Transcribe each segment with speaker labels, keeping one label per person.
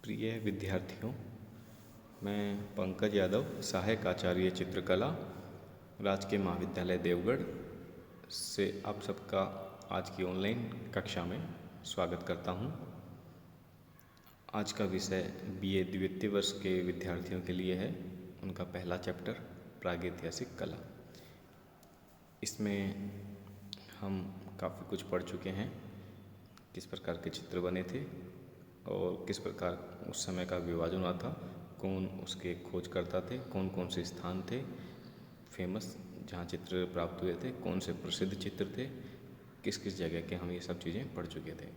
Speaker 1: प्रिय विद्यार्थियों, मैं पंकज यादव, सहायक आचार्य चित्रकला, राजकीय महाविद्यालय देवगढ़ से आप सबका आज की ऑनलाइन कक्षा में स्वागत करता हूं। आज का विषय बीए द्वितीय वर्ष के विद्यार्थियों के लिए है। उनका पहला चैप्टर प्रागैतिहासिक कला। इसमें हम काफ़ी कुछ पढ़ चुके हैं, किस प्रकार के चित्र बने थे और किस प्रकार उस समय का विभाजन हुआ था, कौन उसके खोजकर्ता थे, कौन कौन से स्थान थे फेमस जहाँ चित्र प्राप्त हुए थे, कौन से प्रसिद्ध चित्र थे, किस किस जगह के हम ये सब चीज़ें पढ़ चुके थे।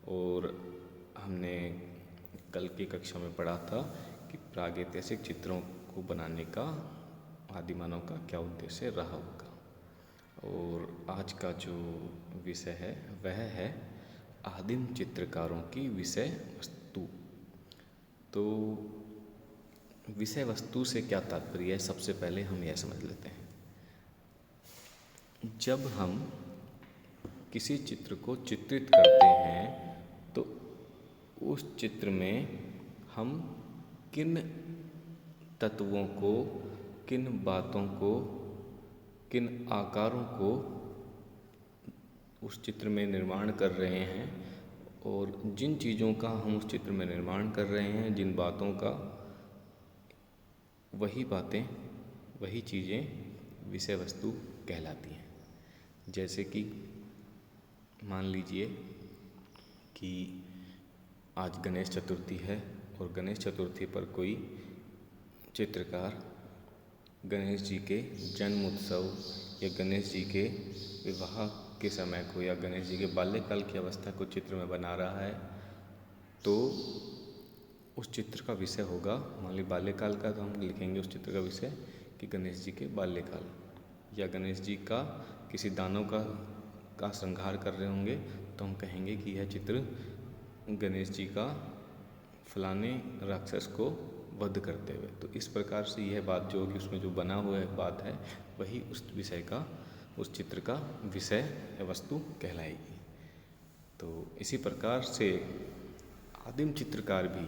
Speaker 1: और हमने कल की कक्षा में पढ़ा था कि प्रागैतिहासिक चित्रों को बनाने का आदिमानव का क्या उद्देश्य रहा होगा। और आज का जो विषय है वह है आदिम चित्रकारों की विषय वस्तु। तो विषय वस्तु से क्या तात्पर्य है, सबसे पहले हम यह समझ लेते हैं। जब हम किसी चित्र को चित्रित करते हैं तो उस चित्र में हम किन तत्वों को, किन बातों को, किन आकारों को उस चित्र में निर्माण कर रहे हैं और जिन चीज़ों का हम उस चित्र में निर्माण कर रहे हैं, जिन बातों का, वही बातें, वही चीज़ें विषय वस्तु कहलाती हैं। जैसे कि मान लीजिए कि आज गणेश चतुर्थी है और गणेश चतुर्थी पर कोई चित्रकार गणेश जी के जन्म उत्सव या गणेश जी के विवाह के समय को या गणेश जी के बाल्यकाल की अवस्था को चित्र में बना रहा है, तो उस चित्र का विषय होगा, मान ली बाल्यकाल का, तो हम लिखेंगे उस चित्र का विषय कि गणेश जी के बाल्यकाल, या गणेश जी का किसी दानव का श्रृंगार कर रहे होंगे तो हम कहेंगे कि यह चित्र गणेश जी का फलाने राक्षस को वध करते हुए। तो इस प्रकार से यह बात जो होगी, उसमें जो बना हुआ बात है, वही उस विषय का, उस चित्र का विषय या वस्तु कहलाएगी। तो इसी प्रकार से आदिम चित्रकार भी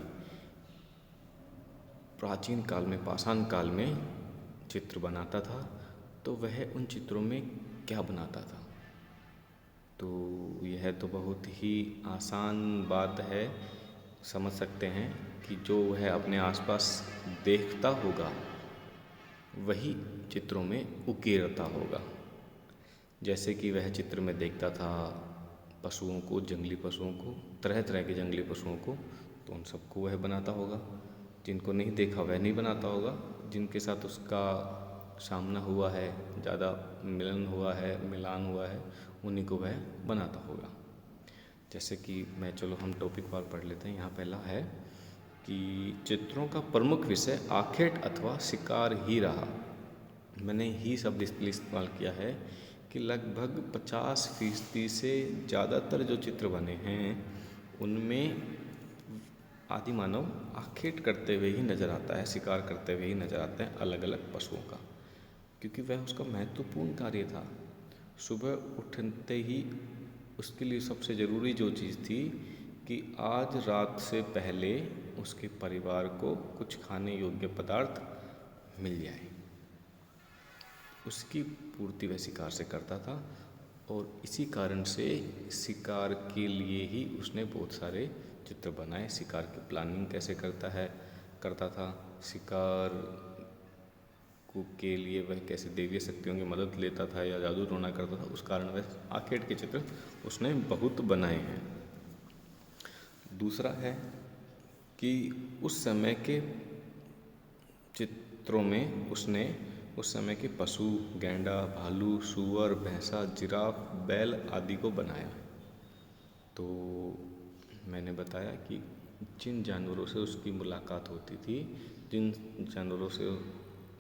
Speaker 1: प्राचीन काल में, पाषाण काल में चित्र बनाता था, तो वह उन चित्रों में क्या बनाता था। तो यह तो बहुत ही आसान बात है, समझ सकते हैं कि जो वह अपने आसपास देखता होगा वही चित्रों में उकेरता होगा। जैसे कि वह चित्र में देखता था पशुओं को, जंगली पशुओं को, तरह तरह के जंगली पशुओं को, तो उन सबको वह बनाता होगा। जिनको नहीं देखा वह नहीं बनाता होगा, जिनके साथ उसका सामना हुआ है, ज़्यादा मिलन हुआ है, मिलान हुआ है, उन्हीं को वह बनाता होगा। जैसे कि चलो हम टॉपिक वार पढ़ लेते हैं। यहाँ पहला है कि चित्रों का प्रमुख विषय आखेट अथवा शिकार ही रहा। मैंने ही शब्द इसलिए इस्तेमाल किया है कि लगभग 50% से ज़्यादातर जो चित्र बने हैं उनमें आदिमानव आखेट करते हुए ही नज़र आता है, शिकार करते हुए ही नज़र आता है अलग अलग पशुओं का, क्योंकि वह उसका महत्वपूर्ण कार्य था। सुबह उठते ही उसके लिए सबसे ज़रूरी जो चीज़ थी कि आज रात से पहले उसके परिवार को कुछ खाने योग्य पदार्थ मिल जाए, उसकी पूर्ति वह शिकार से करता था। और इसी कारण से शिकार के लिए ही उसने बहुत सारे चित्र बनाए। शिकार की प्लानिंग कैसे करता था, शिकार के लिए वह कैसे दैवीय शक्तियों की मदद लेता था या जादू टोना करता था, उस कारण वह आखेट के चित्र उसने बहुत बनाए हैं। दूसरा है कि उस समय के चित्रों में उसने उस समय के पशु, गैंडा, भालू, सूअर, भैंसा, जिराफ, बैल आदि को बनाया। तो मैंने बताया कि जिन जानवरों से उसकी मुलाकात होती थी, जिन जानवरों से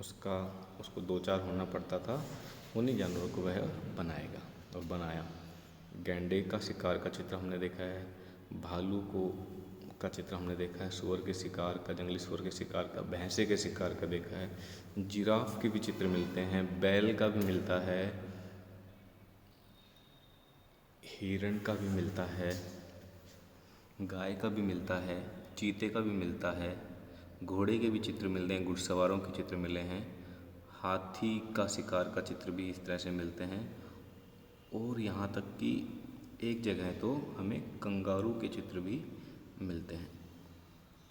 Speaker 1: उसको दो चार होना पड़ता था, उन्हीं जानवरों को वह बनाएगा और बनाया। गैंडे का शिकार का चित्र हमने देखा है, भालू का चित्र हमने देखा है, सूअर के शिकार का, जंगली सूअर के शिकार का, भैंसे के शिकार का देखा है, जिराफ के भी चित्र मिलते हैं, बैल का भी मिलता है, हिरण का भी मिलता है, गाय का भी मिलता है, चीते का भी मिलता है, घोड़े के भी चित्र मिलते हैं, घुड़सवारों के चित्र मिले हैं, हाथी का शिकार का चित्र भी इस तरह से मिलते हैं। और यहाँ तक कि एक जगह तो हमें कंगारू के चित्र भी मिलते हैं।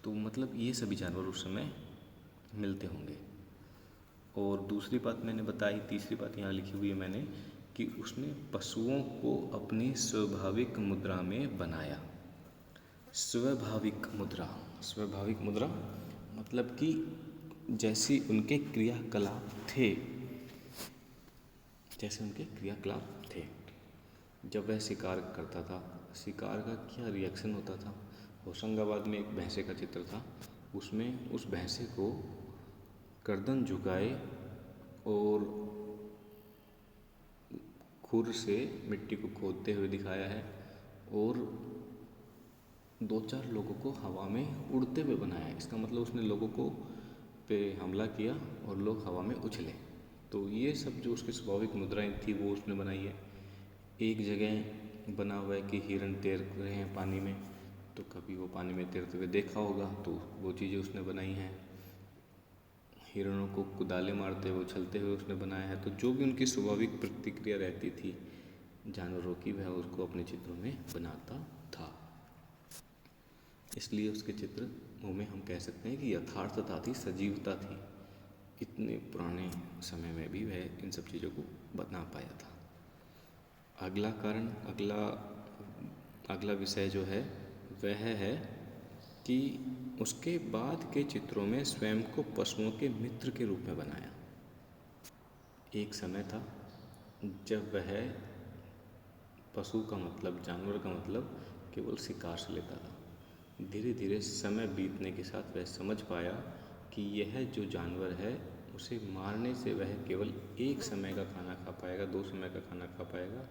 Speaker 1: तो मतलब ये सभी जानवर उस समय मिलते होंगे। और दूसरी बात मैंने बताई, तीसरी बात यहाँ लिखी हुई है मैंने कि उसने पशुओं को अपनी स्वाभाविक मुद्रा में बनाया। स्वाभाविक मुद्रा, स्वाभाविक मुद्रा मतलब कि जैसी उनके क्रियाकलाप थे, जैसे उनके क्रियाकलाप थे। जब वह शिकार करता था, शिकार का क्या रिएक्शन होता था। होशंगाबाद में एक भैंसे का चित्र था, उसमें उस भैंसे को गर्दन झुकाए और खुर से मिट्टी को खोदते हुए दिखाया है और 2-4 लोगों को हवा में उड़ते हुए बनाया। इसका मतलब उसने लोगों को पे हमला किया और लोग हवा में उछले। तो ये सब जो उसकी स्वाभाविक मुद्राएं थी वो उसने बनाई है। एक जगह बना हुआ है कि हिरण तैर रहे हैं पानी में, तो कभी वो पानी में तैरते हुए देखा होगा, तो वो चीज़ें उसने बनाई हैं। हिरणों को कुदाले मारते हुए उछलते हुए उसने बनाया है। तो जो भी उनकी स्वाभाविक प्रतिक्रिया रहती थी जानवरों की, वह उसको अपने चित्रों में बनाता था। इसलिए उसके चित्र में हम कह सकते हैं कि यथार्थता थी, सजीवता थी। इतने पुराने समय में भी वह इन सब चीज़ों को बना पाया था। अगला कारण, अगला विषय जो है वह है कि उसके बाद के चित्रों में स्वयं को पशुओं के मित्र के रूप में बनाया। एक समय था जब वह पशु का मतलब, जानवर का मतलब केवल शिकार से लेता था। धीरे धीरे समय बीतने के साथ वह समझ पाया कि यह जो जानवर है उसे मारने से वह केवल एक समय का खाना खा पाएगा, 2 समय का खाना खा पाएगा,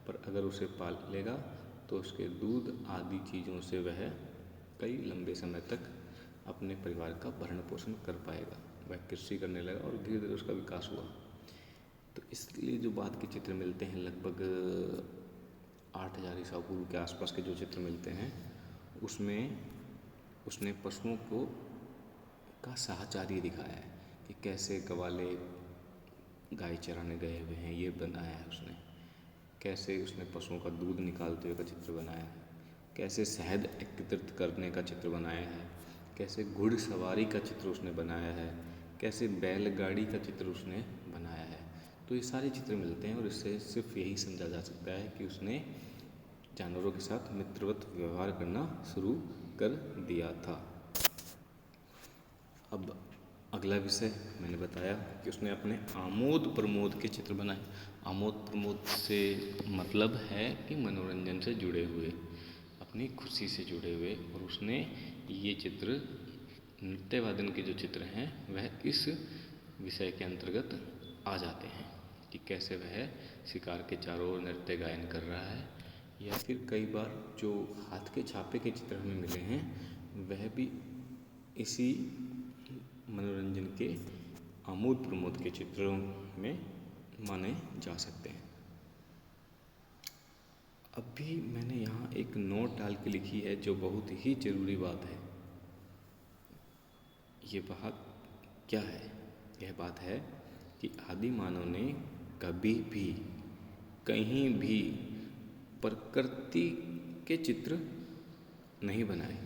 Speaker 1: पर अगर उसे पाल लेगा तो उसके दूध आदि चीज़ों से वह कई लंबे समय तक अपने परिवार का भरण पोषण कर पाएगा। वह कृषि करने लगा और धीरे धीरे उसका विकास हुआ। तो इसलिए जो बाद के चित्र मिलते हैं, लगभग 8000 ईसा पूर्व के आसपास के जो चित्र मिलते हैं, उसमें उसने पशुओं को का साहचर्य दिखाया है कि कैसे ग्वाले गाय चराने गए हुए हैं, ये बनाया है उसने। कैसे उसने पशुओं का दूध निकालते हुए का चित्र बनाया है, कैसे शहद एकत्रित करने का चित्र बनाया है, कैसे घुड़सवारी का चित्र उसने बनाया है, कैसे बैलगाड़ी का चित्र उसने बनाया है। तो ये सारे चित्र मिलते हैं और इससे सिर्फ यही समझा जा सकता है कि उसने जानवरों के साथ मित्रवत व्यवहार करना शुरू कर दिया था। अब अगला विषय मैंने बताया कि उसने अपने आमोद प्रमोद के चित्र बनाए। आमोद प्रमोद से मतलब है कि मनोरंजन से जुड़े हुए, अपनी खुशी से जुड़े हुए। और उसने ये चित्र, नृत्य वादन के जो चित्र हैं, वह इस विषय के अंतर्गत आ जाते हैं कि कैसे वह शिकार के चारों ओर नृत्य गायन कर रहा है। या फिर कई बार जो हाथ के छापे के चित्र हमें मिले हैं, वह भी इसी मनोरंजन के आमोद प्रमोद के चित्रों में माने जा सकते हैं। अभी मैंने यहाँ एक नोट डाल के लिखी है जो बहुत ही ज़रूरी बात है। ये बात क्या है? यह बात है कि आदि मानव ने कभी भी कहीं भी प्रकृति के चित्र नहीं बनाए।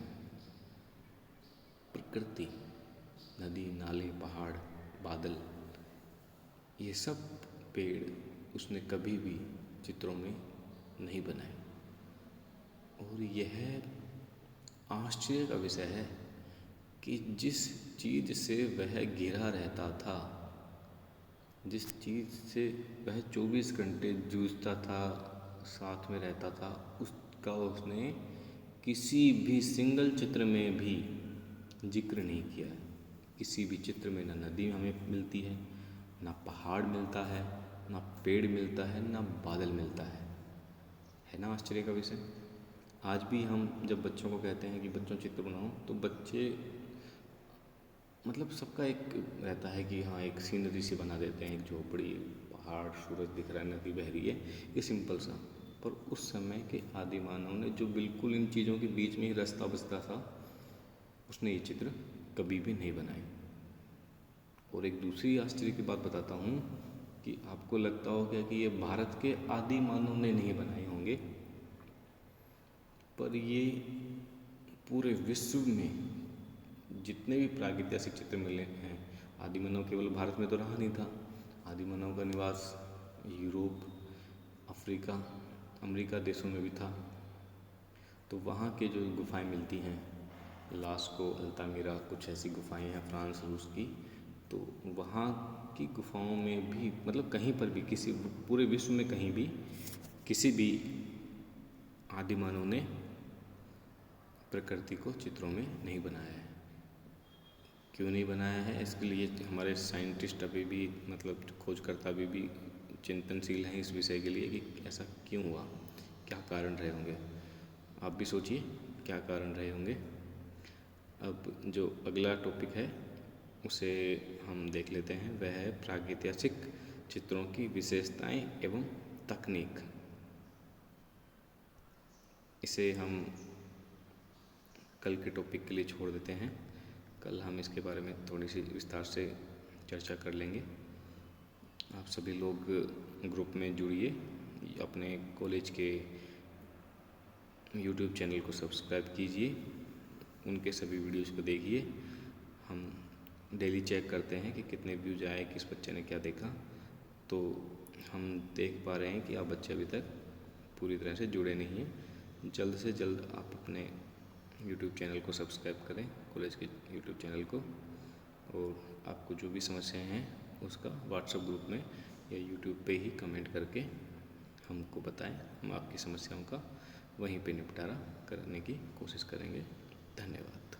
Speaker 1: प्रकृति, नदी, नाले, पहाड़, बादल, ये सब पेड़ उसने कभी भी चित्रों में नहीं बनाए। और यह आश्चर्य का विषय है कि जिस चीज़ से वह घिरा रहता था, जिस चीज़ से वह 24 घंटे जूझता था, साथ में रहता था, उसका उसने किसी भी सिंगल चित्र में भी जिक्र नहीं किया है। किसी भी चित्र में ना नदी हमें मिलती है, ना पहाड़ मिलता है, ना पेड़ मिलता है, ना बादल मिलता है ना आश्चर्य का विषय। आज भी हम जब बच्चों को कहते हैं कि बच्चों चित्र बनाओ, तो बच्चे मतलब सबका एक रहता है कि हाँ एक सीनरी सी बना देते हैं, एक झोपड़ी, पहाड़, सूरज दिख रहा है, नदी बह रही है, ये सिंपल सा। पर उस समय के आदि मानव ने जो बिल्कुल इन चीज़ों के बीच में ही रास्ता बसता था, उसने ये चित्र कभी भी नहीं बनाए। और एक दूसरी आश्चर्य की बात बताता हूँ कि आपको लगता होगा कि ये भारत के आदि मानव ने नहीं बनाए होंगे, पर ये पूरे विश्व में जितने भी प्रागैतिहासिक चित्र मिले हैं, आदि मानव केवल भारत में तो रहा नहीं था। आदि मानव का निवास यूरोप, अफ्रीका, अमेरिका देशों में भी था। तो वहाँ के जो गुफाएं मिलती हैं, लास्को, अल्तामिरा, कुछ ऐसी गुफाएं हैं फ्रांस रूस की, तो वहाँ की गुफाओं में भी मतलब कहीं पर भी किसी पूरे विश्व में कहीं भी किसी भी आदि मानव ने प्रकृति को चित्रों में नहीं बनाया है। क्यों नहीं बनाया है, इसके लिए हमारे साइंटिस्ट अभी भी मतलब खोजकर्ता अभी भी चिंतनशील हैं इस विषय के लिए कि ऐसा क्यों हुआ, क्या कारण रहे होंगे। आप भी सोचिए क्या कारण रहे होंगे। अब जो अगला टॉपिक है उसे हम देख लेते हैं, वह है प्रागैतिहासिक चित्रों की विशेषताएं एवं तकनीक। इसे हम कल के टॉपिक के लिए छोड़ देते हैं। कल हम इसके बारे में थोड़ी सी विस्तार से चर्चा कर लेंगे। आप सभी लोग ग्रुप में जुड़िए, अपने कॉलेज के यूट्यूब चैनल को सब्सक्राइब कीजिए, उनके सभी वीडियोज़ को देखिए। हम डेली चेक करते हैं कि कितने व्यूज आए, किस बच्चे ने क्या देखा। तो हम देख पा रहे हैं कि आप बच्चे अभी तक पूरी तरह से जुड़े नहीं हैं। जल्द से जल्द आप अपने यूट्यूब चैनल को सब्सक्राइब करें, कॉलेज के यूट्यूब चैनल को, और आपको जो भी समस्याएं हैं उसका व्हाट्सएप ग्रुप में या यूट्यूब पे ही कमेंट करके हमको बताएं। हम आपकी समस्याओं का वहीं पे निपटारा करने की कोशिश करेंगे। धन्यवाद।